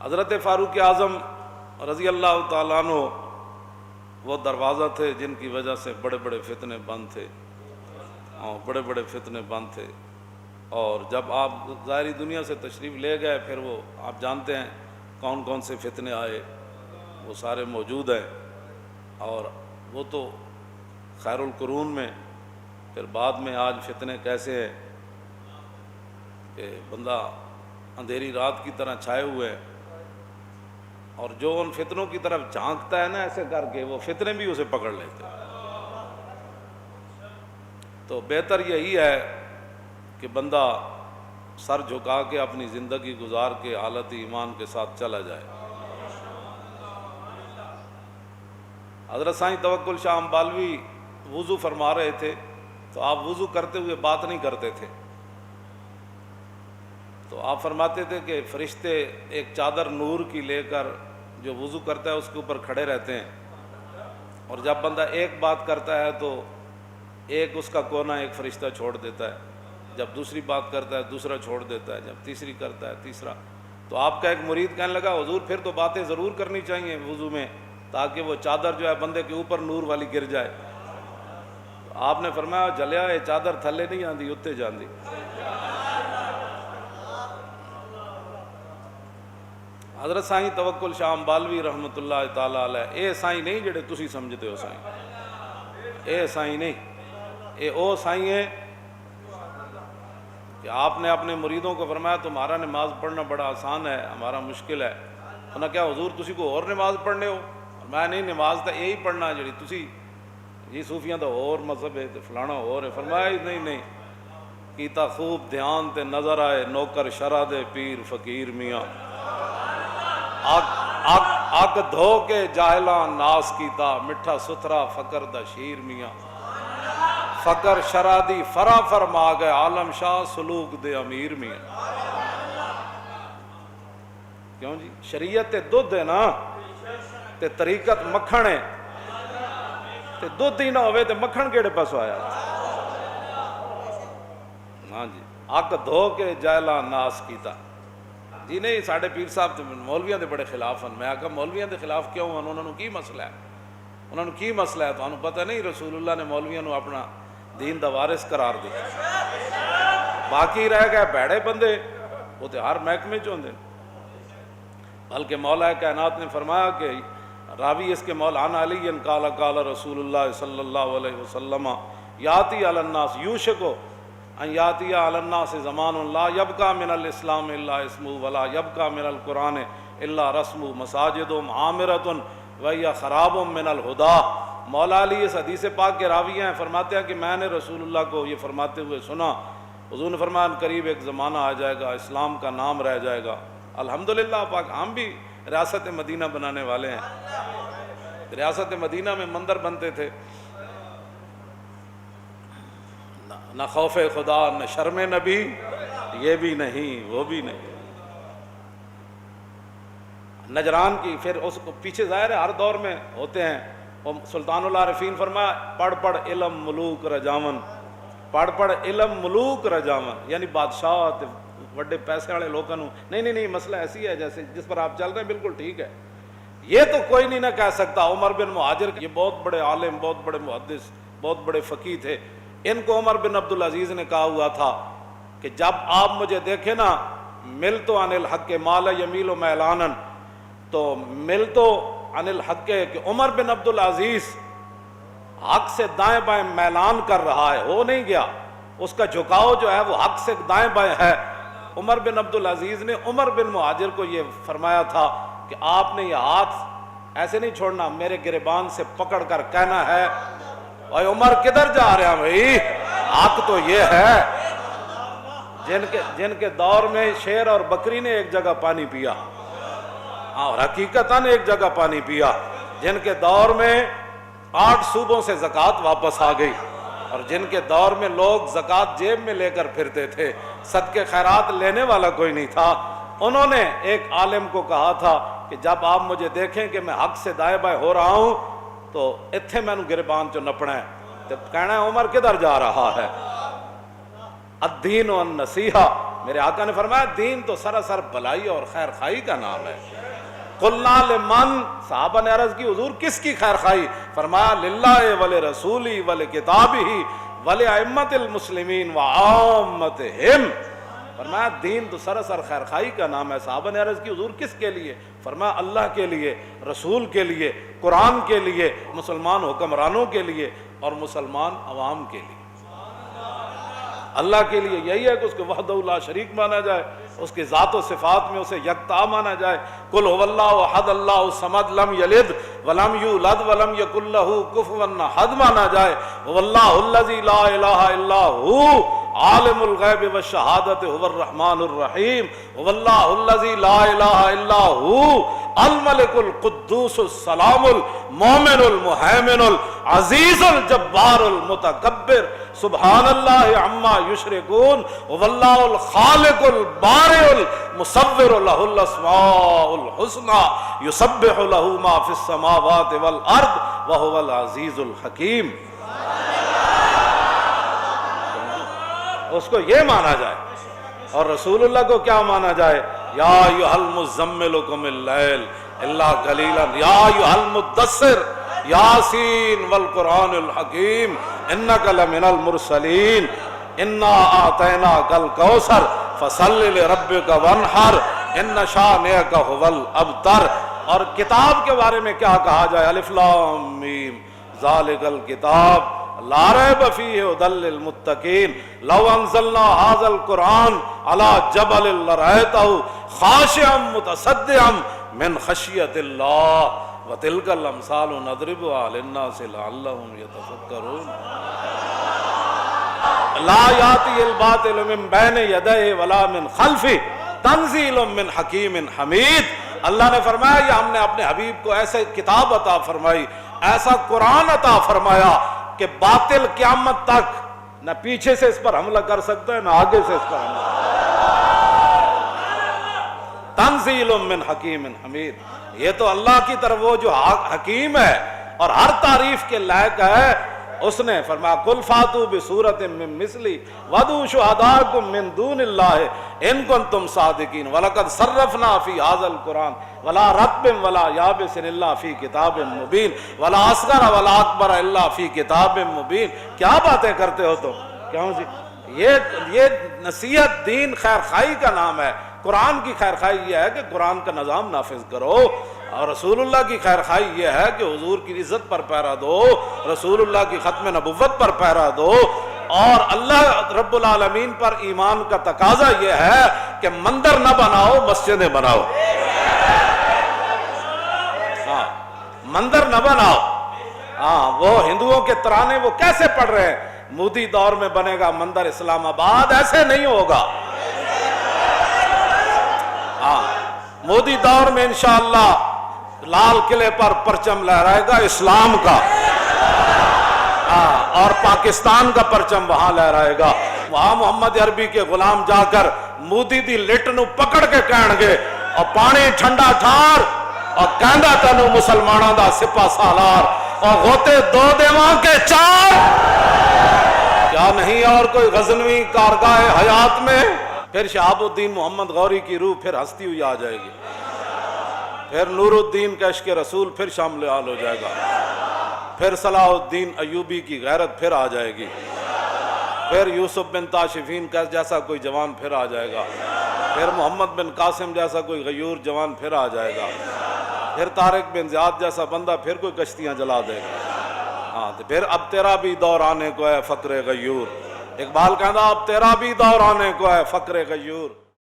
حضرت فاروق اعظم رضی اللہ تعالیٰ عنہ وہ دروازہ تھے جن کی وجہ سے بڑے بڑے فتنے بند تھے، بڑے بڑے فتنے بند تھے۔ اور جب آپ ظاہری دنیا سے تشریف لے گئے پھر وہ آپ جانتے ہیں کون کون سے فتنے آئے، وہ سارے موجود ہیں۔ اور وہ تو خیر القرون میں، پھر بعد میں آج فتنے کیسے ہیں کہ بندہ اندھیری رات کی طرح چھائے ہوئے ہیں، اور جو ان فتنوں کی طرف جھانکتا ہے نا ایسے کر کے، وہ فتنے بھی اسے پکڑ لیتے ہیں۔ تو بہتر یہی ہے کہ بندہ سر جھکا کے اپنی زندگی گزار کے حالت ایمان کے ساتھ چلا جائے۔ حضرت سائیں توکل شاہ امبالوی وضو فرما رہے تھے تو آپ وضو کرتے ہوئے بات نہیں کرتے تھے، تو آپ فرماتے تھے کہ فرشتے ایک چادر نور کی لے کر جو وضو کرتا ہے اس کے اوپر کھڑے رہتے ہیں، اور جب بندہ ایک بات کرتا ہے تو ایک اس کا کونا ایک فرشتہ چھوڑ دیتا ہے، جب دوسری بات کرتا ہے دوسرا چھوڑ دیتا ہے، جب تیسری کرتا ہے تیسرا۔ تو آپ کا ایک مرید کہنے لگا حضور پھر تو باتیں ضرور کرنی چاہیے وضو میں تاکہ وہ چادر جو ہے بندے کے اوپر نور والی گر جائے۔ تو آپ نے فرمایا جلیا یہ چادر تھلے نہیں آندی اتنے جاندی۔ حضرت سائیں توکل شاہ امبالوی رحمۃ اللہ تعالیٰ علیہ اے سائیں نہیں جڑے تسی سمجھتے ہو سائیں، اے سائیں نہیں، اے او سائیں ہے کہ آپ نے اپنے مریدوں کو فرمایا تمہارا نماز پڑھنا بڑا آسان ہے، ہمارا مشکل ہے۔ انہوں نے کیا حضور تسی کو اور نماز پڑھنے ہو؟ میں نہیں، نماز تو یہی پڑھنا جڑی تسی جی صوفیاں تو اور مذہب ہے فلانا اور ہے۔ فرمایا نہیں کیتا خوب دھیان تے نظر آئے نوکر شرع دے پیر فقیر میاں، اگ دھو کے جاہلاں ناس کیتا مٹھا ستھرا فقر دا شیر میاں، فقر شرع دی فرا فرما گئے عالم شاہ سلوک دے امیر میاں۔ کیوں جی شریعت تے دودھ ہے نا تے طریقت مکھن ہے، تے دودھ ہی نہ ہوئے تے مکھن کیڑے پاسوں آیا؟ ہاں جی اگ دھو کے جاہلاں ناس کیتا۔ جی نہیں ساڑھے پیر صاحب تو مولویاں دے بڑے خلاف ہیں۔ میں کہا مولویاں دے خلاف کیوں ہیں؟ انہوں نے کی مسئلہ ہے؟ انہوں نے کی مسئلہ ہے؟ تو انہوں پتہ نہیں رسول اللہ نے مولویاں نو اپنا دین دا وارث قرار دیا، باقی رہ گئے بھڑے بندے وہ تو ہر محکمے چ ہوندے۔ بلکہ مولا کائنات نے فرمایا کہ راوی اس کے مولانا علی قال قال رسول اللہ صلی اللہ علیہ وسلم یاتی علی الناس یوشکو ان یاتی علی الناس زمان لا یبقى من الاسلام الا اسمہ ولا یبقى من القرآن الا رسمہ مساجدهم عامرۃ وہی خراب من الہدا۔ مولا علی اس حدیث پاک کے راوی ہیں، فرماتے ہیں کہ میں نے رسول اللہ کو یہ فرماتے ہوئے سنا، حضور نے فرمایا قریب ایک زمانہ آ جائے گا اسلام کا نام رہ جائے گا۔ الحمدللہ پاک ہم بھی ریاست مدینہ بنانے والے ہیں۔ ریاست مدینہ میں مندر بنتے تھے، نہ خوف خدا نہ شرم نبی، یہ بھی نہیں وہ بھی نہیں۔ نجران کی پھر اس کو پیچھے ظاہر ہے ہر دور میں ہوتے ہیں۔ سلطان العارفین فرمایا پڑھ پڑھ علم ملوک رجاون، پڑھ پڑھ علم ملوک رجاون، یعنی بادشاہ بڑے پیسے والے لوگوں نہیں مسئلہ ایسی ہے جیسے جس پر آپ چل رہے ہیں بالکل ٹھیک ہے، یہ تو کوئی نہیں نہ کہہ سکتا۔ عمر بن مہاجر یہ بہت بڑے عالم بہت بڑے محدث بہت بڑے فقیہ تھے، ان کو عمر بن عبدالعزیز نے کہا ہوا تھا کہ جب آپ مجھے دیکھیں نا مل تو عن الحق مال یمیل و میلانن، تو مل تو عن الحق کہ عمر بن عبدالعزیز حق سے دائیں بائیں میلان کر رہا ہے، ہو نہیں گیا، اس کا جھکاؤ جو ہے وہ حق سے دائیں بائیں ہے۔ عمر بن عبدالعزیز نے عمر بن مہاجر کو یہ فرمایا تھا کہ آپ نے یہ ہاتھ ایسے نہیں چھوڑنا، میرے گریبان سے پکڑ کر کہنا ہے اے عمر کدھر جا رہے ہیں بھائی، حق تو یہ ہے۔ جن کے دور میں شیر اور بکری نے ایک جگہ پانی پیا، اور حقیقتاً ایک جگہ پانی پیا، جن کے دور میں 8 صوبوں سے زکوٰۃ واپس آ گئی، اور جن کے دور میں لوگ زکوٰۃ جیب میں لے کر پھرتے تھے، صدقے خیرات لینے والا کوئی نہیں تھا، انہوں نے ایک عالم کو کہا تھا کہ جب آپ مجھے دیکھیں کہ میں حق سے دائیں بائیں ہو رہا ہوں تو اتھے میں نو گربان چو نپنا ہے، تو کہنا ہے عمر کدھر جا رہا ہے۔ الدین والنصیحہ، میرے آقا نے فرمایا دین تو سراسر بلائی اور خیر خائی کا نام ہے۔ قلنا لمن، صحابہ نے عرض کی حضور کس کی خیر خائی؟ فرمایا للہ ولرسولہ ولکتابہ ولائمۃ المسلمین وعامتہم۔ فرمایا دین تو سراسر خیر خائی کا نام ہے۔ صحابہ نے عرض کی حضور کس کے لیے؟ فرمایا اللہ کے لیے، رسول کے لیے، قرآن کے لیے، مسلمان حکمرانوں کے لیے اور مسلمان عوام کے لیے۔ اللہ کے لیے یہی ہے کہ اس کو وحدہ لا شریک مانا جائے، اس کی ذات و صفات میں اسے یکتا مانا جائے۔ قل هو اللہ احد اللہ الصمد لم یلد ولم یولد ولم یکن لہ کفوا احد مانا جائے۔ هو اللہ الذی لا الہ الا هو عالم الغیب والشہادۃ هو الرحمن الرحیم۔ هو اللہ الذی لا الہ الا هو الملک القدوس السلام المؤمن المہیمن العزیز الجبار المتکبر سبحان اللہ عما یشرکون۔ هو اللہ الخالق البارئ المصور لہ الاسماء الحسنى یسبح لہ ما فی السماوات والارض وهو العزیز الحکیم۔ اس کو یہ مانا جائے، اور رسول اللہ کو کیا مانا جائے؟ یا ایھا المزمل قم اللیل الا قلیلا یا ایھا المدثر یاسین والقرآن الحکیم انک لمن المرسلین انا اعطیناک الکوثر فصل لربک وانحر ان شانئک ھو الابتر۔ اور کتاب کے بارے میں کیا کہا جائے؟ الف لام میم ذالک الکتاب لا ریب فیہ ھدی للمتقین لو انزلنا ھذا القرآن علی جبل لرأیتہ خاشعا متصدعا من خشیۃ اللہ وتلک الامثال نضربها للناس لعلهم یتفکرون۔ لا یاتی الباطل من بین یدیہ ولا من خلفہ تنزیل من حکیم حمید۔ اللہ نے فرمایا یہ ہم نے اپنے حبیب کو ایسے کتاب عطا فرمائی، ایسا قرآن عطا فرمایا کہ باطل قیامت تک نہ پیچھے سے اس پر حملہ کر سکتا ہے نہ آگے سے اس پر حملہ۔ تنزیل من حکیم حمید، یہ تو اللہ کی طرف وہ جو حکیم ہے اور ہر تعریف کے لائق ہے، اس نے فرمایا قل فاتوا بسورۃ من مثلہ وادعوا شہداءکم من دون اللہ ان کنتم صادقین ولقد صرفنا فی ھذا القرآن ولا رطب ولا یابس الا فی کتاب مبین ولا اصغر ولا اکبر الا فی کتاب مبین۔ کیا باتیں کرتے ہو تم؟ کیوں جی؟ یہ نصیحت دین خیر خائی کا نام ہے۔ قرآن کی خیر خائی یہ ہے کہ قرآن کا نظام نافذ کرو، اور رسول اللہ کی خیر خائی یہ ہے کہ حضور کی عزت پر پیرا دو، رسول اللہ کی ختم نبوت پر پیرا دو، اور اللہ رب العالمین پر ایمان کا تقاضا یہ ہے کہ مندر نہ بناؤ، مسجدیں بناؤ۔ ہاں مندر نہ بناؤ۔ ہاں وہ ہندوؤں کے ترانے وہ کیسے پڑھ رہے ہیں؟ مودی دور میں بنے گا مندر اسلام آباد، ایسے نہیں ہوگا۔ ہاں مودی دور میں انشاءاللہ لال قلعے پر پرچم لہرائے گا اسلام کا، اور پاکستان کا پرچم وہاں لہرائے گا۔ وہاں محمد عربی کے غلام جا کر مودی دی لٹ نو پکڑ کے کہن گے اور پانی ٹھنڈا ٹھار اور کہندا تینوں مسلماناں دا سپہ سالار اور غوطے دو دیواں کے چار۔ کیا نہیں اور کوئی غزنوی کارگاہ حیات میں؟ پھر شہاب الدین محمد غوری کی روح پھر ہستی ہوئی آ جائے گی، پھر نور الدین کا عشق رسول پھر شامل حال ہو جائے گا، پھر صلاح الدین ایوبی کی غیرت پھر آ جائے گی، پھر یوسف بن تاشفین کا جیسا کوئی جوان پھر آ جائے گا، پھر محمد بن قاسم جیسا کوئی غیور جوان پھر آ جائے گا، پھر طارق بن زیاد جیسا بندہ پھر کوئی کشتیاں جلا دے گا۔ ہاں تو پھر اب تیرا بھی دور آنے کو ہے فقر غیور۔ اقبال کہتا اب تیرا بھی دور آنے کو ہے فقر غیور۔